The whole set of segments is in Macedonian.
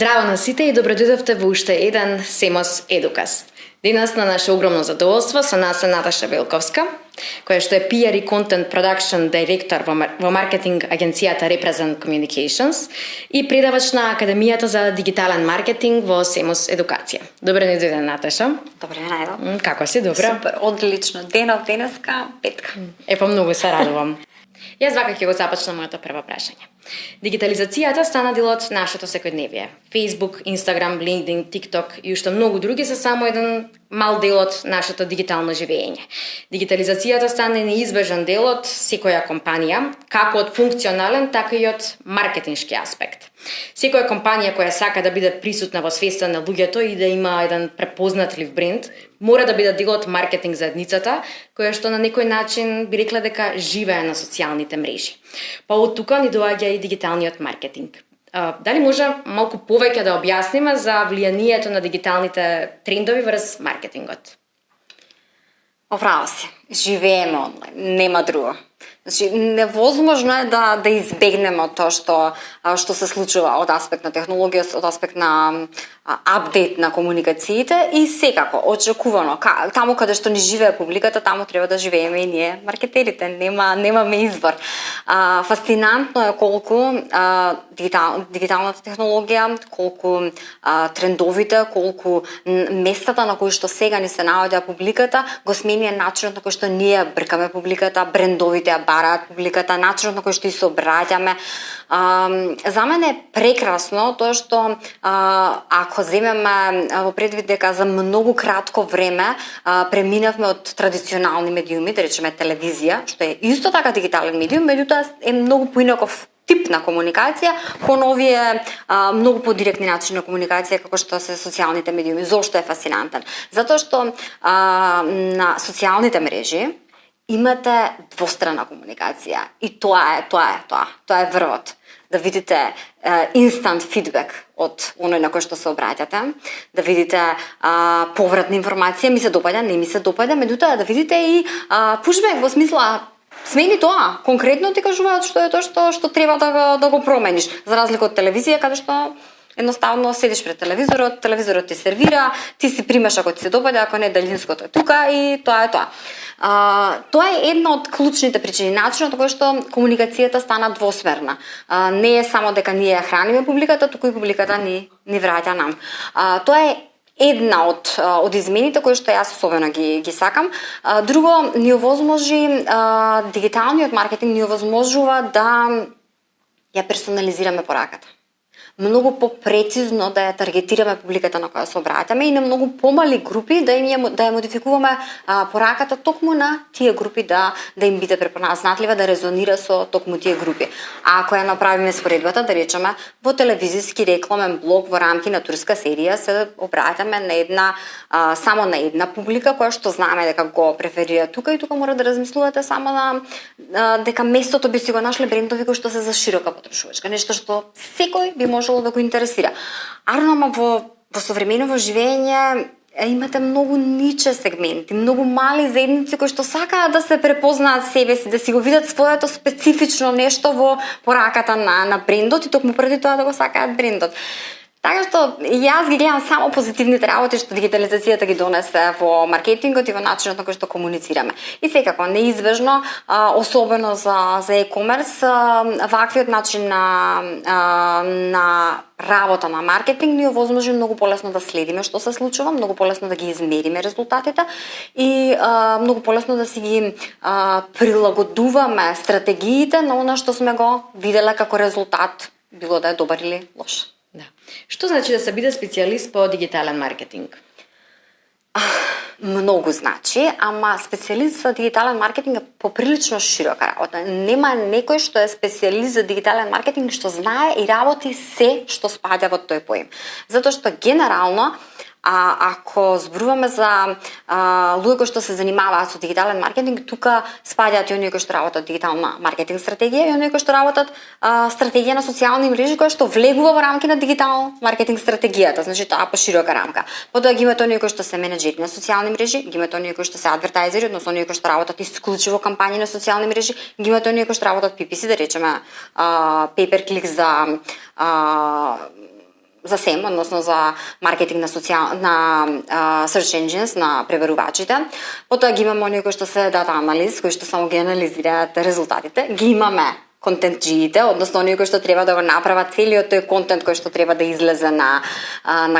Здраво на сите и добро дојдовте во уште еден Семос Едукаст. Денес на наше огромно задоволство со нас е Наташа Велковска, која што е PR и Content Production Director во маркетинг агенцијата Represent Communications и предавач на Академијата за дигитален маркетинг во Семос Едукација. Добро ни дојде, Наташа. Добре, најдо. Како си, добро? Супер, одлично. Денеска, петка. Многу се радувам. Јас вака ќе го започнам моето прво прашање. Дигитализацијата стана дел од нашето секојдневие. Facebook, Instagram, LinkedIn, TikTok и уште многу други се само еден мал дел од нашето дигитално живење. Дигитализацијата стана неизбежен дел од секоја компанија, како од функционален, така и од маркетиншки аспект. Секоја компанија која сака да биде присутна во свеста на луѓето и да има еден препознатлив бренд, мора да биде дел од маркетинг заедницата, која што на некој начин би рекла дека живее на социјалните мрежи. Па од тука ни доаѓа и дигиталниот маркетинг. Дали може малку повеќе да објасниме за влијанието на дигиталните трендови врз маркетингот? Оправо си. Живееме онлайн, нема друго. Значи, невозможно е да избегнеме тоа што се случува од аспект на технологија, од аспект на апдейт на комуникациите и секако, очекувано, таму каде што ни живее публиката, таму треба да живееме и ние, маркетерите, немаме избор. Фасцинантно е колку дигиталната технологија, колку трендовите, колку местата на кои што сега ни се наоѓа публиката, го сменија начинот на кој што ние бркаме публиката, брендовите ја бараат публиката, начинот на кој што и се обраќаме. За мене е прекрасно тоа што ако земеме во предвид дека за многу кратко време преминавме од традиционални медиуми, да речеме телевизија, што е исто така дигитален медиум, меѓутоа е многу поинаков тип на комуникација кон овие многу подиректни начини на комуникација како што се социјалните медиуми. Зошто е фасцинантен? Затоа што на социјалните мрежи имате двострана комуникација и тоа е врвот. Да видите инстант фидбек од оној на кој што се обраќате, да видите повратна информација, ми се допаѓа, не ми се допаѓа, меѓутоа да видите и пушбек во смисла смени тоа, конкретно ти кажуваат што е тоа што треба да го промениш, за разлика од телевизија каде што едноставно седиш пред телевизорот ти сервира, ти си примаш ако ти се допаѓа, ако не далинското е тука и тоа е тоа. Тоа е една од клучните причини, начинот на кој што комуникацијата стана двосмерна. Не е само дека ние ја храниме публиката, туку и публиката ни враќа нам. Тоа е една од измените кои што јас особено ги сакам. Друго, ни овозможи дигиталниот маркетинг ни овозможува да ја персонализираме пораката. Многу попрецизно да ја таргетираме публиката на која се обраќаме и на многу помали групи да ја модификуваме пораката токму на тие групи да им биде препознатлива, да резонира со токму тие групи. А ако ја направиме споредбата, да речеме, во телевизиски рекламен блок во рамки на турска серија се обраќаме на само на една публика која што знаеме дека го преферира тука и тука мора да размислувате само на дека местото би си го нашле брендови кои што се за широка потрошувачка, нешто што секој би можело да го интересира. Ама во современо живење имате многу ниче сегменти, многу мали заедници кои што сакаат да се препознаат себе си, да си го видат своето специфично нешто во пораката на брендот и токму преди тоа да го сакаат брендот. Така што јас ги гледам само позитивните работи што дигитализацијата ги донесе во маркетингот и во начинот на кој што комуницираме. И секако неизбежно, особено за e-commerce, ваквиот начин на работа на маркетинг ни овозможи многу полесно да следиме што се случува, многу полесно да ги измериме резултатите и многу полесно да си ги прилагодуваме стратегиите на она што сме го виделе како резултат, било да е добар или лош. Да. Што значи да се биде специјалист по дигитален маркетинг? Многу значи, ама специјалист за дигитален маркетинг е поприлично широка работа. Нема некој што е специјалист за дигитален маркетинг што знае и работи се што спаѓа во тој поим. Затоа што генерално ако зборуваме за луѓе кои што се занимаваат со дигитален маркетинг, тука спаѓаат и оние кои што работат дигитална маркетинг стратегија и оние кои што работат стратегија на социјални мрежи која што влегува во рамки на дигитална маркетинг стратегијата, значи тоа по широка рамка. Потоа ги имате оние кои што се менеџери на социјални мрежи, ги имате оние кои што се адвертајзери, односно оние кои што работат исклучиво кампањи на социјални мрежи, ги имате оние кои што работат PPC, да речеме pay per click за за SEM, односно за маркетинг на search engines, на преверувачите. Потоа ги имаме оние кои што се data analyst, кои што само ги анализираат резултатите. Ги имаме контент-джиите, односно оние кои што треба да го направат целиот тој контент кој што треба да излезе на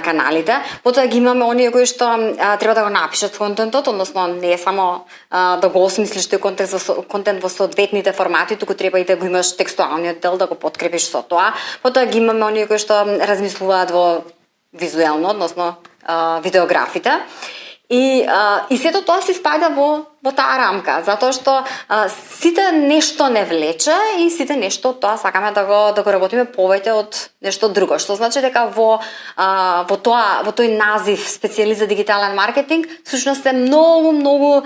каналите. Потоа ги имаме оние кои што треба да го напишат контентот, односно не е само да го осмислиш тој контент во соодветните формати, туку треба и да го имаш текстуалниот дел да го подкрепиш со тоа. Потоа ги имаме оние кои што размислуваат во визуелно, односно видеографите. И сето тоа се спаѓа во таа рамка, затоа што сите нешто не влече и сите нешто тоа сакаме да го работиме повеќе од нешто друго. Што значи дека во тој назив специјалист за дигитален маркетинг, всушност е многу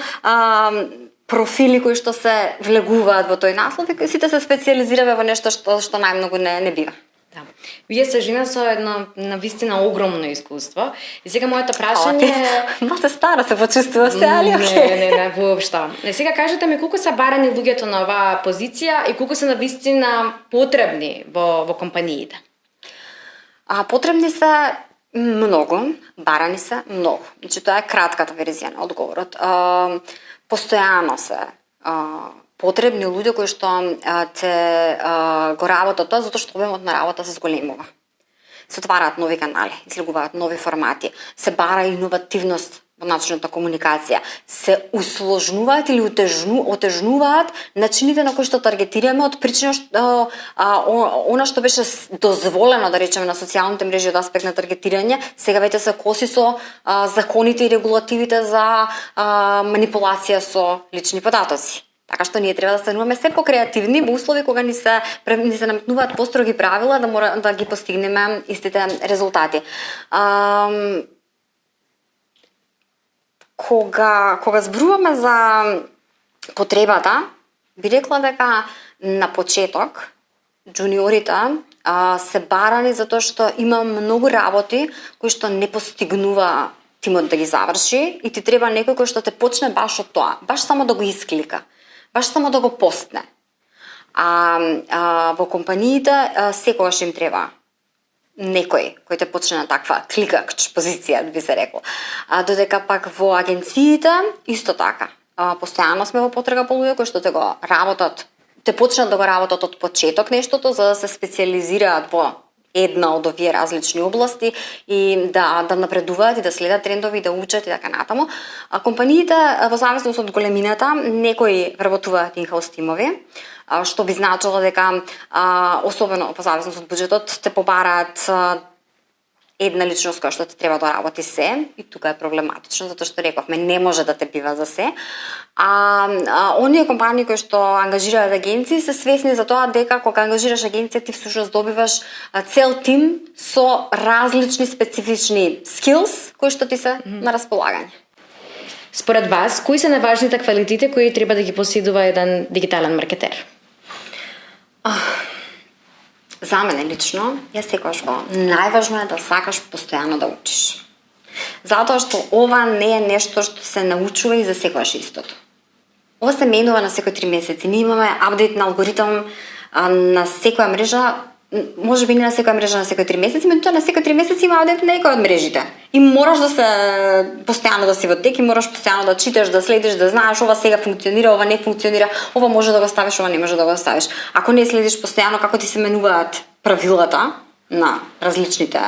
профили кои што се влегуваат во тој наслов и сите се специјализираме во нешто што најмногу не бива. Да. Вие сте жена со едно навистина огромно искуство. И сега моето прашање е... Мате стара се почувствува се, али окей? Не, воопшто. Сега кажете ми колку се барани луѓето на оваа позиција и колку се навистина потребни во компаниите? Потребни се многу, барани се многу. Значи тоа е кратката верзија на одговорот. Постојано се потребни луѓе кои што го работат тоа, затоа што обемот на работа се зголемува. Се отвараат нови канали, излегуваат нови формати, се бара иновативност во начинот на комуникација, се усложнуваат или отежнуваат начините на кои што таргетираме од причина што она што беше дозволено да речеме на социјалните мрежи од аспект на таргетирање, сега веќе се коси со законите и регулативите за манипулација со лични податоци. Така што ние треба да стануваме се покреативни во услови кога ни се наметнуваат построги правила да мора да ги постигнеме истите резултати. Кога зборуваме за потребата, би рекла дека на почеток джуниорите се барани затоа што има многу работи кои што не постигнува тимот да ги заврши и ти треба некој кој што те почне баш од тоа, баш само да го исклика, баш само да го постне. Во компаниите секогаш им треба некој кој те почне на таква кликач позиција, би се рекло. Додека пак во агенциите исто така. Постојано сме во потрага по луѓе кои што те го работат, те почнат да го работат од почеток нештото за да се специјализираат во една од овие различни области и да напредуваат и да следат трендови и да учат и така натаму. Компаниите во зависност од големината, некои вработуваат in-house тимови, што би значило дека особено во зависност од буџетот те побараат една личност која што ти треба да работи се и тука е проблематично затоа што рековме не може да те бива за се. Оние компании кои што ангажираат агенции се свесни за тоа дека кога ангажираш агенција ти всушност добиваш цел тим со различни специфични skills кои што ти се на располагање. Според вас, кои се најважните квалитети кои треба да ги поседува еден дигитален маркетер? За мене лично, јас секогаш најважно е да сакаш постојано да учиш. Затоа што ова не е нешто што се научува и за секогаш истото. Ова се менува на секој 3 месеци. Ние имаме апдейт на алгоритам на секоја мрежа, може би не на секоја мрежа на секој 3 месеци, меѓутоа на секој 3 месеци има апдейт на некој од мрежите. И мораш да се постојано да си во тек и мораш постојано да читаш, да следиш, да знаеш ова сега функционира, ова не функционира, ова може да го ставиш, ова не може да го ставиш. Ако не следиш постојано како ти се менуваат правилата на различните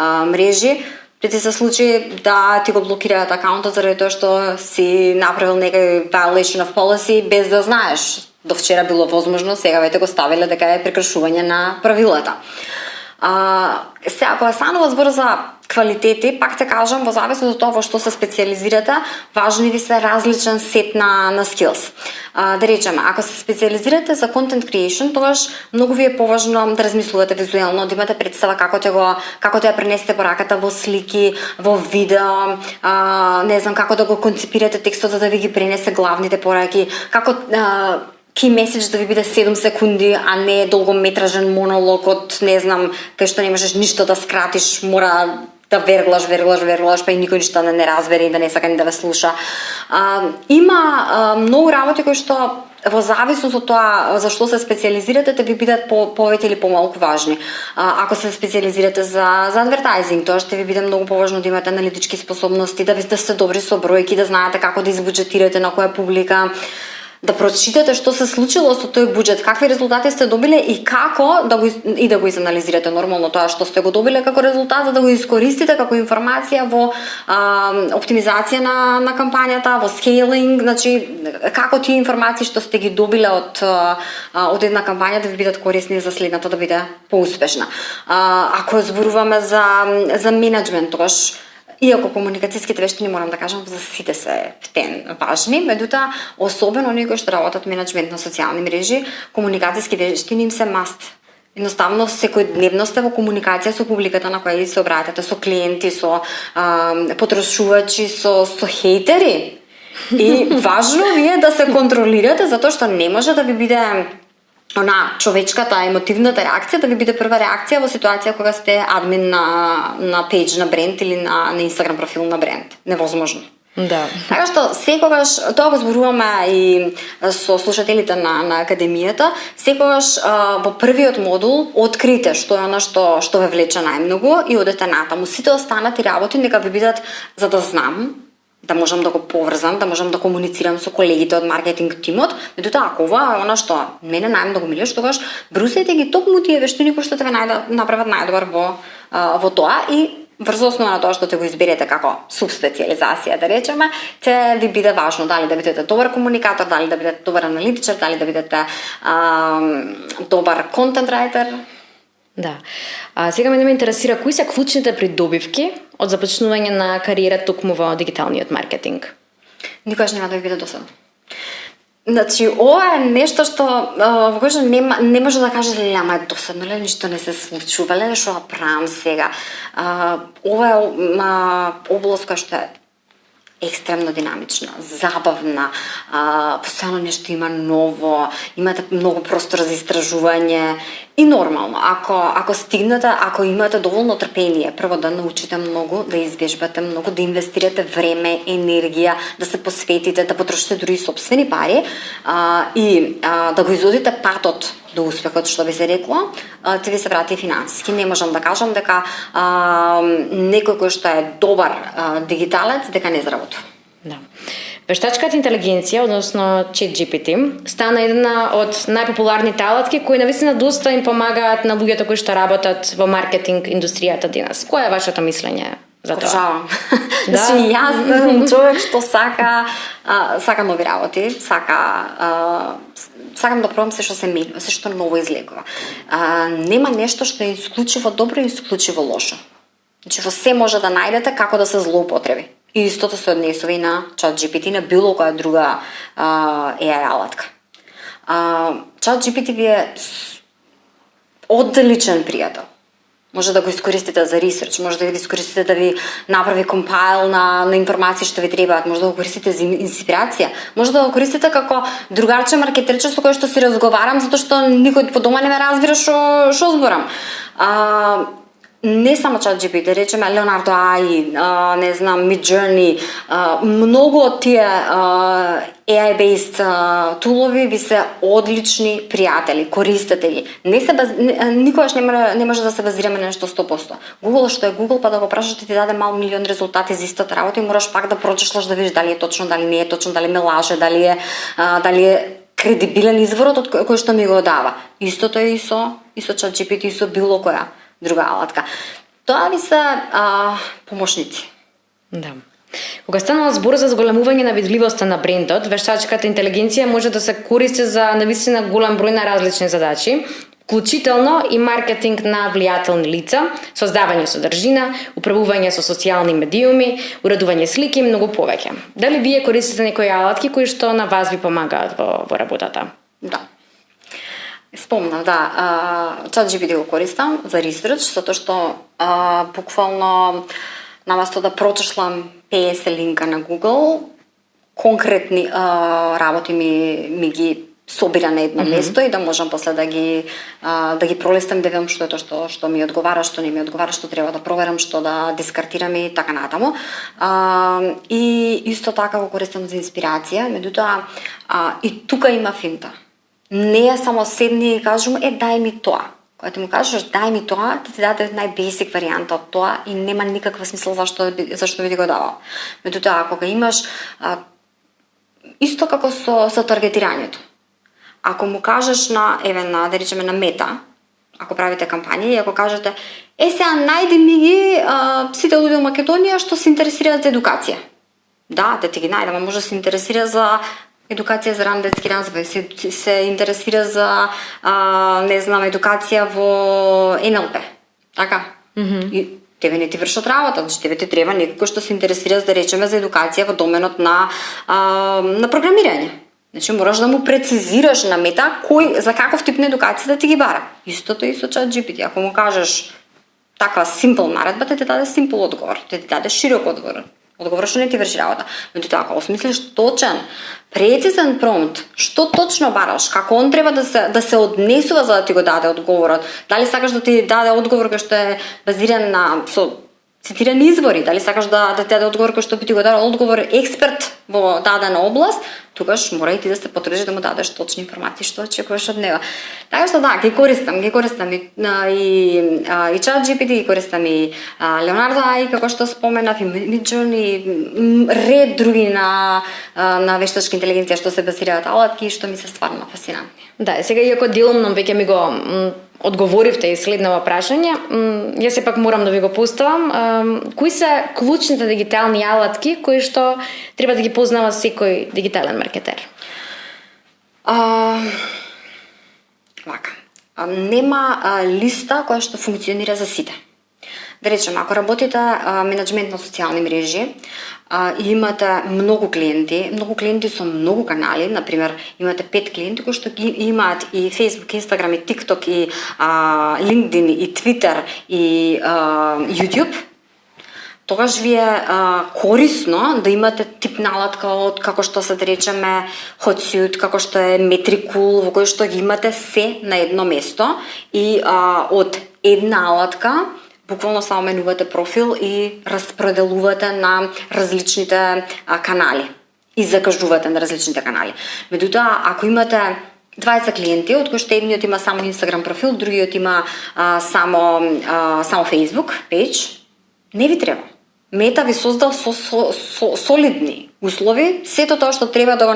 мрежи, ти се случи да ти го блокираат акаунтот заради тоа што си направил некој violation of policy без да знаеш. До вчера било возможно, сега веќе го ставиле дека е прекршување на правилата. Сега, кога станува збор за квалитети, пак те кажам, во зависност од тоа во што се специјализирате, важни ви се различен сет на skills. Да речеме, ако се специјализирате за content creation, тогаш многу ви е поважно да размислувате визуелно, да имате представа како ќе ја пренесете пораката во слики, во видео, не знам како да го концепирате текстот за да ви ги пренесе главните пораки, како key message да ви биде 7 секунди, а не долгометражен монолог од, не знам, кај што не можеш ништо да скратиш, мора да верглаш, па и никој ништо не разбере и да не сака ни да ве слуша. Има многу работи кои што во зависност од тоа за што се специализирате, те ви бидат повеќе или помалку важни. Ако се специализирате за адвертайзинг, тоа ще ви биде многу поважно да имате аналитички способности, да сте добри со бројки, да знаете како да избуџетирате на која публика, да прочитате што се случило со тој буџет, какви резултати сте добиле и како да го изанализирате нормално тоа што сте го добиле како резултат, за да го искористите како информација во оптимизација на кампањата, во скейлинг, значи како тие информации што сте ги добиле од една кампања да ви бидат корисни за следната да биде поуспешна. Ако зборуваме за менеджмент, тогаш иако комуникацијските вештини, морам да кажам, за сите се важни, меѓутоа, особено оние кои што работат менеджмент на социјални мрежи, комуникацијски вештини им се маст. Едноставно, секојдневно сте во комуникација со публиката на која се обраќате, со клиенти, со потрошувачи, со хейтери. И важно ви е да се контролирате, затоа што не може да ви биде човечката, емотивната реакција да ви биде прва реакција во ситуација кога сте админ на пејдж на бренд или на Инстаграм профил на бренд. Невозможно. Да. Така што секогаш, тоа го зборуваме и со слушателите на академијата, секогаш во првиот модул открите што е она што ве влече најмногу и одете натаму. Сите останати работи нека ви бидат за да знам, да можам да го поврзам, да можам да комуницирам со колегите од маркетинг тимот, меѓутоа ако ова е она што мене најмногу милиш, тогаш брусете ги токму тие вештини кои што те направат најдобар во тоа и врз основа на тоа што те го изберете како субспециализација, да речеме, ќе ви биде важно дали да бидете добар комуникатор, дали да бидете добар аналитичар, дали да бидете добар контент рајтер. Да. Сега ме интересира кои се клучните придобивки од започнување на кариера токму во дигиталниот маркетинг? Никогаш нема да ви биде досадно. Значи, ова е нешто што во кое не може да кажете ама е досадно, ништо не се случува, што правам сега. Ова е област која што е екстремно динамична, забавна, постојано нешто има ново, имате многу простор за истражување и нормално, ако стигнете, ако имате доволно трпение, прво да научите многу, да извежбате многу, да инвестирате време, енергија, да се посветите, да потрошите дури и собствени пари и да го изодите патот до успехот, што би се рекло, ти ви се врати финансиски. Не можам да кажам дека некој кој што е добар дигиталец, дека не заработува. Да. Вештачката интелигенција, односно ChatGPT, стана една од најпопуларните алатки кои навистина доста им помагаат на луѓето кои што работат во маркетинг индустријата денес. Кој е вашето мислење за тоа? Поддржавам. Значи, јас сум човек што сака нови работи, сакам да пробам се што се менува, се што ново излегува. Нема нешто што е исклучиво добро и исклучиво лошо. Значи, во се може да најдете како да се злоупотреби. И истото се однесува и на ChatGPT, на било која друга AI алатка. ChatGPT ви е одличен пријател. Може да го искористите за ресерч, може да го искористите да ви направи компайл на информации што ви требаат, може да го користите за инспирација, може да го користите како другарче маркетерче со кој што си разговарам, затоа што никој по дома не ме разбира што зборам. Не само ChatGPT, речеме Leonardo AI, не знам, Midjourney, многу од тие AI-based тулови ви се одлични пријатели, користете ги. Никогаш не може да се базираме на нешто 100%. Google што е Google, па да го прашаш ти даде мал милион резултати за истата работа и мораш пак да прочишлаш да видиш дали е точно, дали не е точно, дали ме лаже, дали е кредибилен изворот од кој што ми го дава. Истото е и со ChatGPT и со било која друга алатка. Тоа ви се помошници. Да. Кога станува збор за зголемување на видливоста на брендот, вештачката интелигенција може да се користи за навистина голем број на различни задачи, вклучително и маркетинг на влијателни лица, создавање содржина, управување со социјални медиуми, уредување слики и многу повеќе. Дали вие користите некои алатки кои што на вас ви помагаат во работата? Да. Спомнав, да, ChatGPT го користам за ресерч, затоа што буквално наместо да прочишлам 50 линка на Google, конкретни работи ми ги собира на едно место и да можам после да ги пролистам, да видам што е тоа што ми одговара, што не ми одговара, што треба да проверам, што да дискартирам и така натаму. И исто така го користам за инспирација, меѓутоа и тука има финта. Не е само седни и кажам, дај ми тоа. Кога ти му кажеш дај ми тоа, ти даде најбесик варијанта од тоа и нема никаква смисла зашто би ти го давал. Меѓутоа, кога имаш исто како со таргетирањето. Ако му кажеш на да речеме на Мета, ако правите кампањи и ако кажете сега најди ми ги сите луѓе во Македонија што се интересираат за едукација. Да, те ти ги најдам, може да се интересира за едукација за ран детски развој, се интересира за не знам, едукација во НЛП. Така? И тебе не ти вршат работа, значи тебе ти треба некој што се интересира, да речеме, за едукација во доменот на програмирање. Значи мораш да му прецизираш на Мета за каков тип на едукација да ти ги бара. Истото и со ChatGPT. Ако му кажеш таква simple наредба, те даде simple одговор, те ти даде широк одговор. Одговор што не ти врши работа. Меѓутоа, ако осмислиш точен, прецизен промпт, што точно бараш, како он треба да се однесува за да ти го даде одговорот. Дали сакаш да ти даде одговор кој што е базиран на цитирани извори, дали сакаш да ти даде одговор кој што би ти го даде одговор експерт во дадена област, тогаш мора и ти да се потрудиш да му дадеш точни информации што очекуваш од него. Така што да, ги користам и ChatGPT, ги користам и Leonardo AI, како што споменав, и Midjourney, и ред други на вештачка интелигенција што се базираат алатки и што ми се стварно фасинантни. Да, сега иако делумно веќе ми го одговоривте и следново прашање, јас сепак морам да ви го поставам. Кои се клучните дигитални алатки кои што треба да ги познава секој дигитален маркетер? Вака. Нема листа која што функционира за сите. Да речеме, ако работите менеджмент на социјални мрежи и имате многу клиенти со многу канали, например, имате 5 клиенти кои што ги имаат и Facebook, Instagram, и TikTok, и LinkedIn, и Twitter, и YouTube, тогаш ви е корисно да имате тип наладка од како што се да речеме Hotsuite, како што е Metricool, во кој што ги имате се на едно место и од една алатка буквално само менувате профил и распределувате на различните канали и закажувате на различните канали. Меѓутоа, ако имате 20 клиенти, од кои што едниот има само Instagram профил, другиот има само Facebook page, не ви треба. Мета ви создал солидни услови, сето тоа што треба да го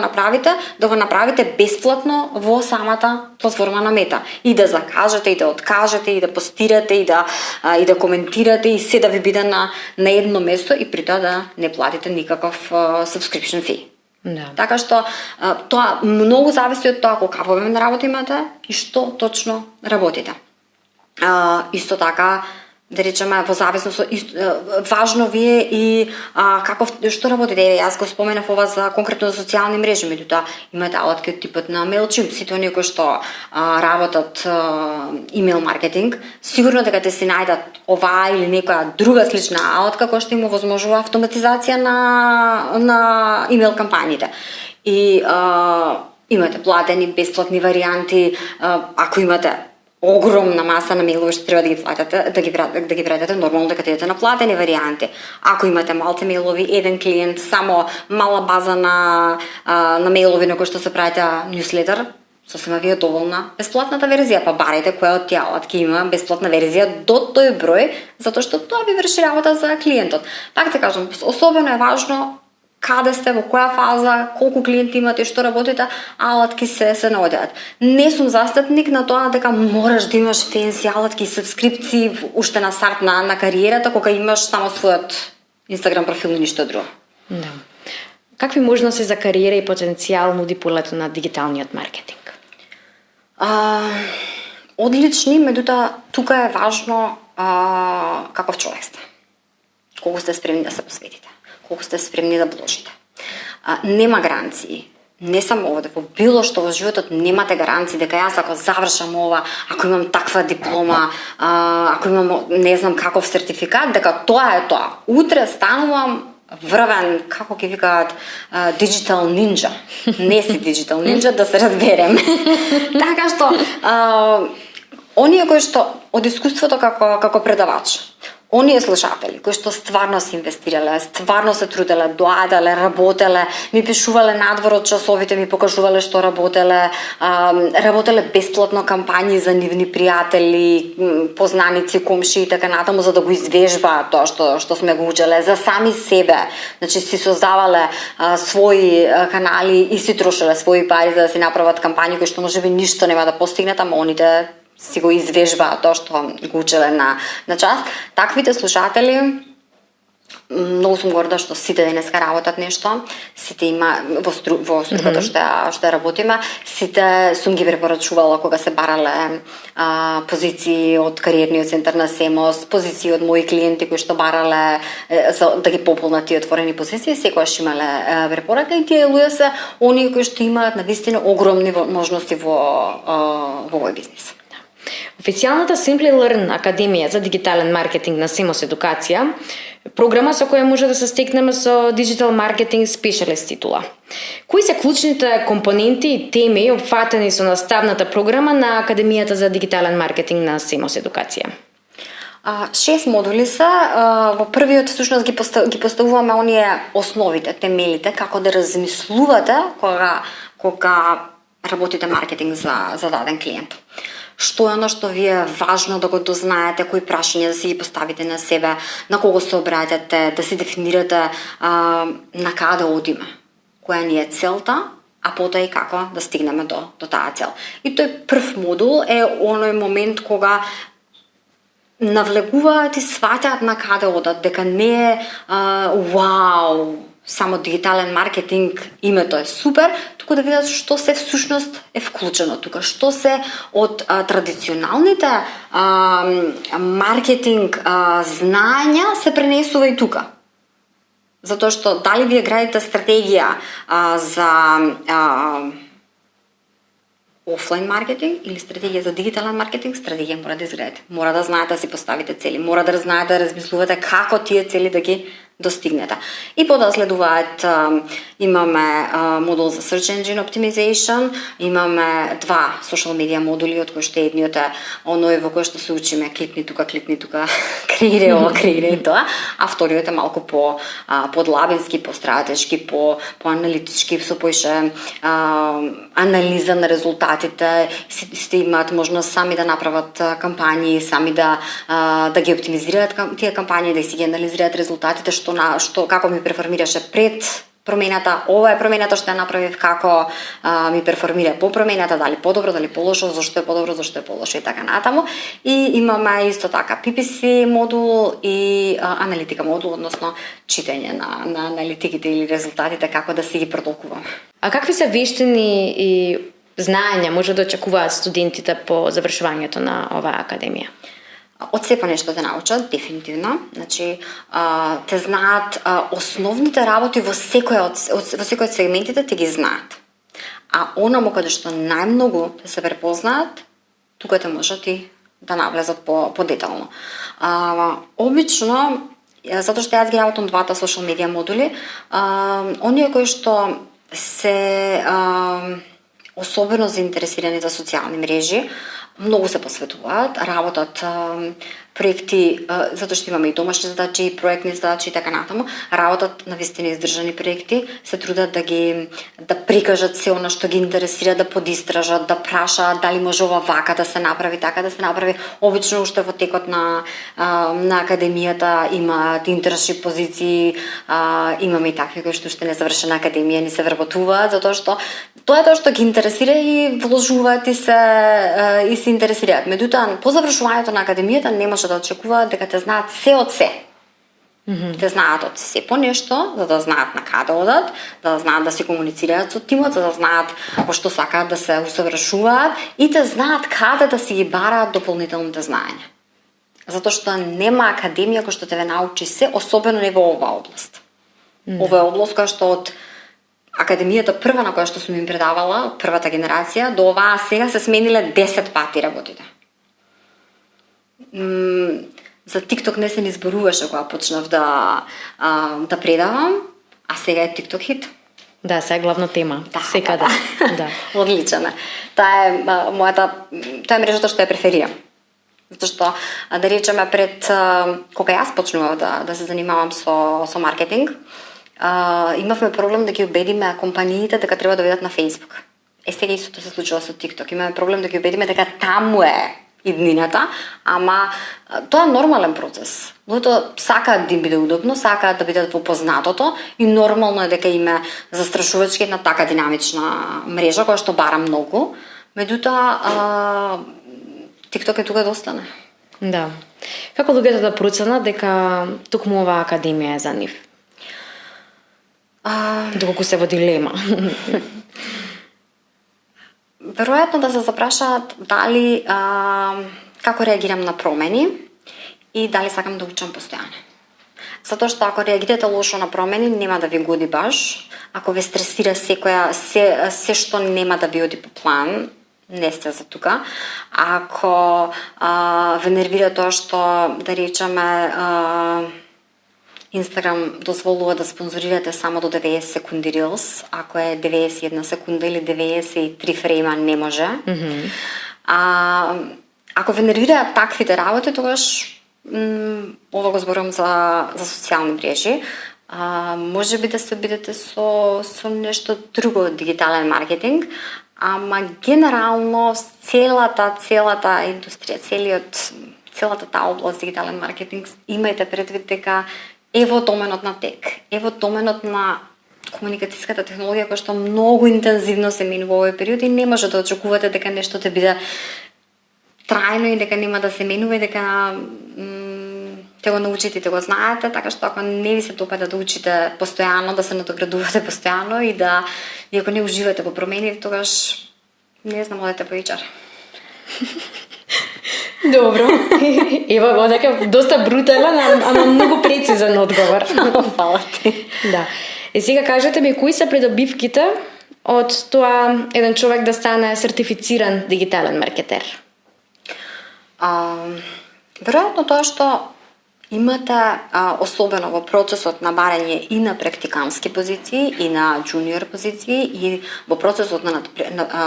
направите бесплатно во самата платформа на Мета. И да закажете, и да откажете, и да постирате, и да коментирате, и се да ви биде на едно место и при тоа да не платите никаков subscription fee. Да. Така што тоа многу зависи од тоа каква време работа имате и што точно работите. Исто така, да речеме, во зависност важно ви е и што работите. Јас го споменав ова за конкретно за социјални мрежи, меѓутоа имате алатки од типот на MailChimp, сите оние кои што работат имейл маркетинг, сигурно дека ќе се најдат оваа или некоја друга слична алатка која што им овозможува автоматизација на имейл кампањите. И имате платени, бесплатни варијанти, ако имате огромна маса на мејлови што треба да ги платите, да ги пратите, нормално дека идете на платени варијанти. Ако имате малце мејлови, еден клиент, само мала база на мејлови на кои што се правите ньюслетер, сосема ви е доволна бесплатната верзија, па барајте која од тие алатки има бесплатна верзија до тој број, затоа што тоа ви врши работа за клиентот. Така те кажам, особено е важно каде сте, во која фаза, колку клиенти имате, што работите, алатки се наоѓаат. Не сум застапник на тоа дека мораш да имаш фенси алатки и сабскрипции уште на старт на кариерата, кога имаш само својот Instagram профил и ништо друго. Да. Какви можности за кариера и потенцијал нуди полето на дигиталниот маркетинг? Одлични, меѓутоа тука е важно каков човек сте. Колку сте спремни да се посветите. Колку сте спремни да вложите. Нема гаранции. Не само овде, во било што во животот немате гаранции дека јас ако завршам ова, ако имам таква диплома, ако имам не знам каков сертификат, дека тоа е тоа. Утре станувам врвен, како ги викаат, digital ninja. Не си digital ninja, да се разберем. Така што, оние кои што од искуството како предавач, оние слушатели кои што стварно се инвестирале, стварно се труделе, доаделе, работеле, ми пишувале надвор од часовите, ми покажувале што работеле, работеле бесплатно кампањи за нивни пријатели, познаници, комши и така натаму, за да го извежбаат тоа што сме го учеле за сами себе. Значи си создавале своји канали и си трошеле своји пари за да си направат кампањи кои што можеби ништо нема да постигнат, ама оние си го извежбаат тоа што го учеле на час. Таквите слушатели, многу сум горда што сите денеска работат нешто, сите има во струката што работиме, сите сум ги препорачувала кога се барале позиции од кариерниот центар на СЕМОС, позиции од мои клиенти кои што барале да ги пополнат тие отворени позиции, секогаш имале препорака и тие луѓе се оние кои што имаат навистина огромни можности во овој бизнис. Официјалната Simply Learn Академија за дигитален маркетинг на СЕМОС Едукација, програма со која може да се стекнеме со Digital Marketing Specialist титула. Кои се клучните компоненти и теми опфатени со наставната програма на Академијата за дигитален маркетинг на СЕМОС Едукација? 6 модули се. Во првиот всушност ги поставуваме оние основите, темелите, како да размислувате кога работите маркетинг за даден клиент. Што е оно што ви е важно да го дознаете, кои прашања да си ги поставите на себе, на кого се обраќате, да си дефинирате на каде одиме, која ни е целта, а потоа и како да стигнеме до таа цел. И тој прв модул е оној момент кога навлегуваат и сваќаат на каде одат, дека не е вау, само дигитален маркетинг, името е супер, туку да видат што се всушност е вклучено тука, што се од традиционалните маркетинг знаења се пренесува и тука. Затоа што дали вие градите стратегија за офлайн маркетинг или стратегија за дигитален маркетинг, стратегија мора да изградите. Мора да знаете да си поставите цели, мора да знаете да размислувате како тие цели да ги достигнете. И потоа следуваат, имаме модул за Search Engine Optimization, имаме 2 social media модули, од кои што едниот е оној во кој што се учиме кликни тука, креирај ова, креирај тоа, а вториот е малку подлабински, постратешки, поаналитички, со поише анализа на резултатите, сите имаат можност сами да направат кампањи, сами да ги оптимизираат тие кампањи, да си ги анализираат резултатите, што како ми перформираше пред промената, ова е промената што ја направив, како ми перформира по промената, дали подобро, дали полошо, зашто е подобро, зашто е полошо и така натаму. И имаме исто така PPC модул и аналитика модул, односно читање на аналитиките или резултатите, како да си ги протолкуваме. А какви се вештини и знаења може да очекуваат студентите по завршувањето на оваа академија? Од се по нешто те научат, дефинитивно. Значи, те знаат основните работи во секој од сегментите, те ги знаат. А онамо каде што најмногу те се препознаат, тука те можат и да навлезат по-детално. Обично, затоа што јас ги работам двата social media модули, оние кои што се особено заинтересирани за социјални мрежи, многу се посветуваат, работат проекти, затоа што имаме и домашни задачи, и проектни задачи и така натаму, работат на вистина издржани проекти, се трудат да прикажат се она што ги интересира, да подистражат, да прашаат дали може ова вака да се направи, така да се направи. Обично уште во текот на академијата имаат интерншип позиции, имаме и такви кои што уште не завршена академија, не се вработуваат, затоа што тоа е тоа што ги интересира и вложуваат и се интересираат. Меѓутоа, по завршувањето на академијата не може да очекуваат дека те знаат се од се. Те знаат од се по нешто, за да знаат на каде одат, за да знаат да се комуницираат со тимот, за да знаат во што сакаат да се усовршуваат и те знаат каде да си ги бараат дополнителните знаења. Затоа што нема академија која што те научи се, особено не во оваа област. Ова е област која што од академијата прва на која што сум им предавала, првата генерација, до оваа сега се смениле 10 пати работите. За TikTok не се ни зборуваше кога почнав да предавам, а сега е TikTok хит. Да, сега е главна тема. Секаде. Да. Одличен е. Таа е мрежата што ја преферирам. Затоа што, да речеме, пред кога јас почнував да се занимавам со маркетинг, имавме проблем да ги убедиме компаниите дека треба да бидат на Facebook. Сега истото се случува со TikTok. Имаме проблем да ги убедиме дека таму е иднината, ама тоа е нормален процес. Луѓето сакаат да им биде удобно, сакаат да бидат во познатото и нормално е дека има застрашувачки една така динамична мрежа која што бара многу. Меѓутоа, TikTok е тука да остане. Да. Како луѓето да проценат дека токму оваа академија е за нив? Доколку се во дилема. Веројатно да се запрашаат дали како реагирам на промени и дали сакам да учам постојано. Затоа што ако реагирате лошо на промени, нема да ви годи баш. Ако ве стресира се што нема да ви оди по план, не сте за тука. Ако ве нервира тоа што, да речеме, Инстаграм дозволува да спонзорирате само до 90 секунди Reels, ако е 91 секунда или 93 фрейма не може. Ако ве нервираат таквите работи, тогаш ова го зборувам за социјални мрежи. Може би да се обидете со нешто друго од дигитален маркетинг, ама генерално целата индустрија, целата таа област дигитален маркетинг, имајте предвид дека е во доменот на тек, е во доменот на комуникацијската технологија која што многу интензивно се менува во овој период и не може да очекувате дека нешто ќе биде трајно и дека нема да се менува и дека ќе го научите и ќе го знаете, така што ако не ви се допаѓа да учите постојано, да се надоградувате постојано и ако не уживате во промени, тогаш не знам, одете по HR. Добро. Ева го дека доста брутален, ама многу прецизен одговор. Фала ти. Да. И сега кажете ми кои се придобивките од тоа еден човек да стане сертифициран дигитален маркетер? Веројатно тоа што имате, особено во процесот на барање и на практикански позиции и на джуниор позиции и во процесот на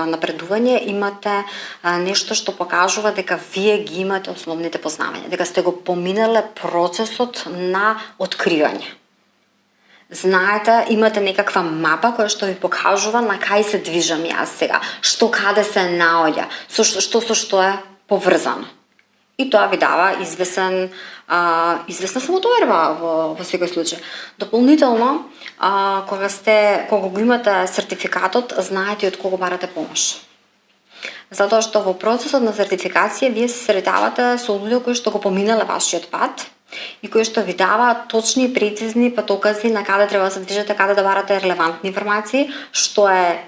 напредување имате нешто што покажува дека вие ги имате основните познавања, дека сте го поминале процесот на откривање. Знаете, имате некаква мапа која што ви покажува на кај се движам јас сега, што каде се наоѓа, што е поврзано. И тоа ви дава известна самодоверба во секој случај. Дополнително, кога го имате сертификатот, знаете од кого барате помош. Затоа што во процесот на сертификација вие се сретавате со луѓе кои што го поминале вашиот пат и кои што ви даваат точни и прецизни патокази на каде треба да се движите, каде да барате релевантни информации, што е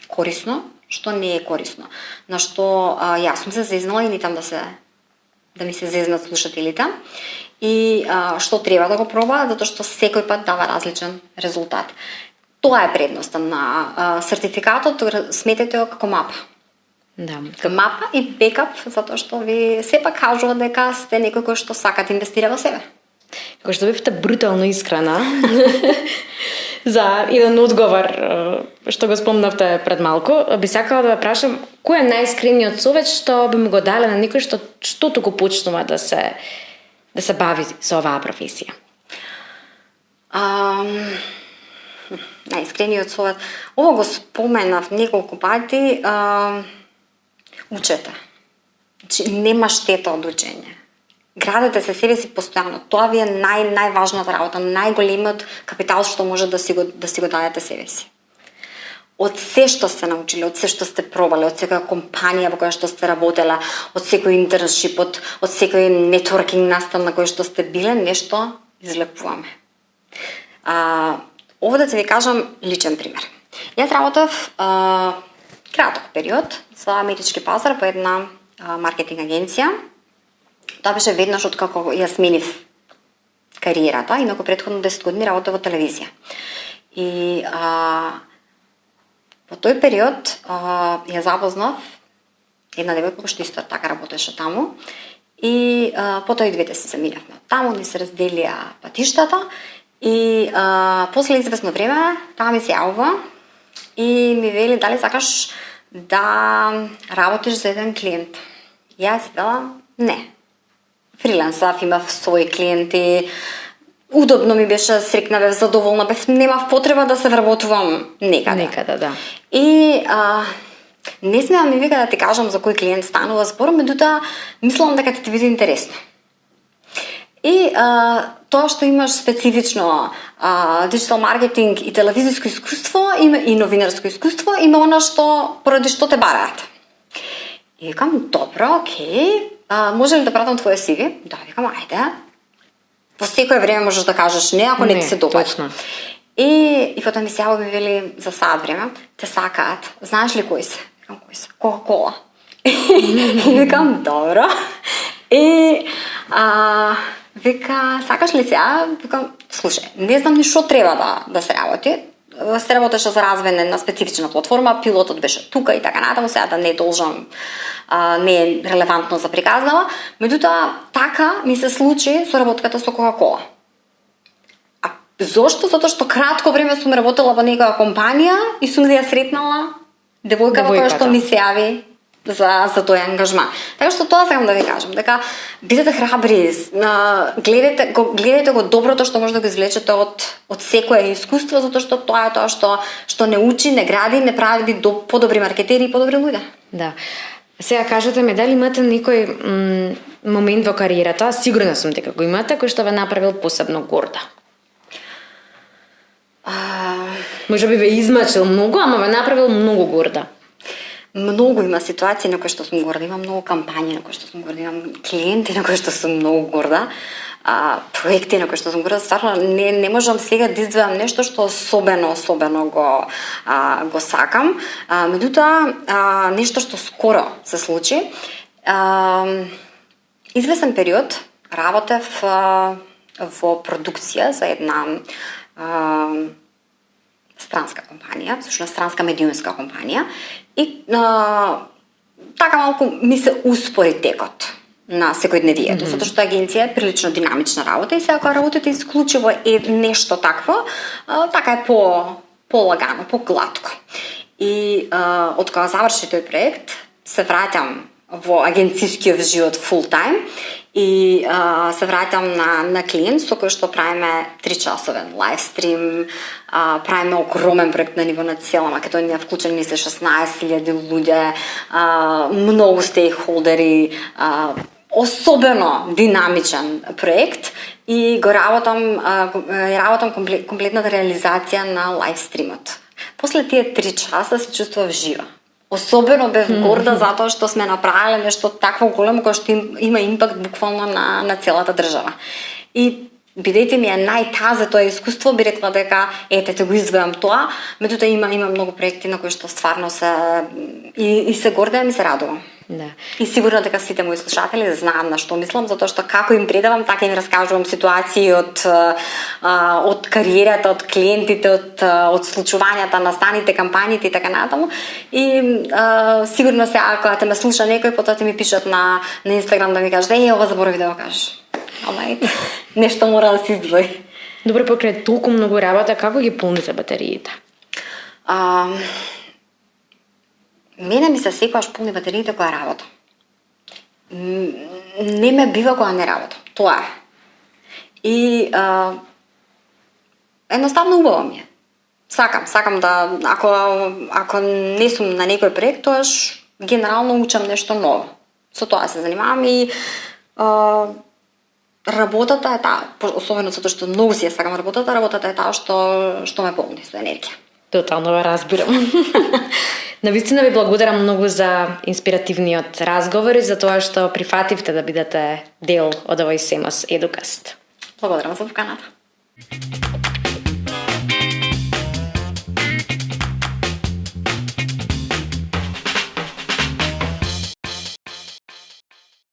корисно, што не е корисно. На што јас сум се зезнала и нитам да ми се зезнат слушателите и што треба да го пробаат, затоа што секој пат дава различен резултат. Тоа е предноста на сертификатот, сметете го како мапа. Да. Мапа и бекап, затоа што ви сепак кажува дека сте некој кој што сака да инвестира во себе. Како што бевте брутално искрена за еден одговор што го спомнавте пред малку, би сакала да ве прашам кој е најискрениот совет што би му го дале на некој што туку почнува да се бави со оваа професија? Најискрениот совет, ова го споменав неколку пати, учете. Значи нема штета од учење. Градете се себе си постојано. Тоа ви е најважната работа, најголемиот капитал што може да си го дадете себе си. Од се што сте научиле, од се што сте пробале, од секоја компанија во која што сте работеле, од секој интерншип, од секој нетворкинг настан на кој што сте биле, нешто излекуваме. Ова да ви кажам личен пример. Јас работев краток период за амерички пазар по една маркетинг агенција. Тоа беше веднаш откако ја сменив кариерата, инаку претходно 10 години работев во телевизија. И во тој период ја запознав една девојка што исто така работеше таму И потоа и двете се заминавме. Таму ни се разделија патиштата и после известно време таа ми се јавува и ми вели дали сакаш да работиш за еден клиент. И јас си велам не. Фрилансав, имав своји клиенти, удобно ми беше, срекна бев, задоволна бев, немав потреба да се вработувам некаде. Некаде, да. И не смеам ми вика да ти кажам за кој клиент станува збор, меѓутоа мислам дека ќе ти биде интересно. И тоа што имаш специфично диджитал маркетинг и телевизиско искуство и новинарско искуство, има она што поради што те бараат. И викам, добро, окей, може ли да пратам твое CV? Да, викам, ајде. Во секое време можеш да кажеш не, ако не ти се допаѓа. И потом ми се јави ми вели за саат време, те сакаат. Знаеш ли кои се? Викам, кои се? Кока-кола. И викам, добро. И вика, сакаш ли сега? Викам, слушај, не знам ни што треба да се работи. Се работеше за развој на специфична платформа, пилотот беше тука и така натаму, сега да не должам, не е релевантно за приказнава. Меѓутоа, така ми се случи со работката со Кока-кола. А зошто? Затоа што кратко време сум работела во некоја компанија и сум ја сретнала девојката која што ми се јави за тој ангажман. Така што тоа сакам да ви кажам, дека бидете храбри, гледате го доброто што може да го извлечете од секое искуство, затоа што тоа е тоа што не учи, не гради, не прави подобри маркетери и подобри луѓе. Да. Сега кажете ме, дали имате некој момент во кариерата, сигурна сум дека го имате, кој што ве направил посебно горда? Може би ве измачил многу, ама ве направил многу горда. Многу има ситуации на кои што сум горда, имам многу кампањи на кои што сум горда, имам клиенти на кои што сум многу горда, проекти на кои што сум горда, стварно не можам сега да издвојам нешто што особено го сакам. Меѓутоа, нешто што скоро се случи, известен период работев во продукција за една странска компанија, всушност странска медиумска компанија, и така малку ми се успори текот на секојдневието, затоа што агенција е прилично динамична работа и сега кога работите исклучиво е нешто такво, така е полагано, поглатко. И од кога заврши тој проект, се враќам во агенцискиот живот full time и се враќам на клиент со кој што правиме 3-часовен лайвстрим, правиме огромен проект на ниво на цела Македонија, вклучени се 16.000 луѓе, многу стейкхолдери, особено динамичен проект и го работам комплетната реализација на лайвстримот. После тие 3 часа се чувствував жива. Особено бев горда затоа што сме направиле нешто такво големо кое што има импакт буквално на целата држава. И бидејќи ми е најтазе тоа искуство, би рекла дека ете те го издвојам тоа, меѓутоа има многу проекти на кои што стварно се се гордеам и се радувам. Да. И сигурно дека сите мои слушатели знаат на што мислам, затоа што како им предавам, така им раскажувам ситуации од кариерата, од клиентите, од случувањата, настаните, кампањите и така натаму. И сигурно сега кога те ме слуша некој, потоа ти ми пишат на Инстаграм да ми кажат ова заборави да го кажеш. Ама нешто мора да се издвои. Добре, покрај толку многу работа, како ги полните батериите? Мене ми се секогаш полни батериите кога работам. Не ме бива кога не работам. Тоа е. И едноставно убаво ми е. Сакам да, ако не сум на некој проект, тоаш генерално учам нешто ново. Со тоа се занимавам и работата е таа, особено затоа што многу си ја сакам работата е таа што ме полни со енергија. Тотално ве разбирам. Навистина ви благодарам многу за инспиративниот разговор и за тоа што прифативте да бидете дел од овој Семос Едукаст. Благодарам за поканата.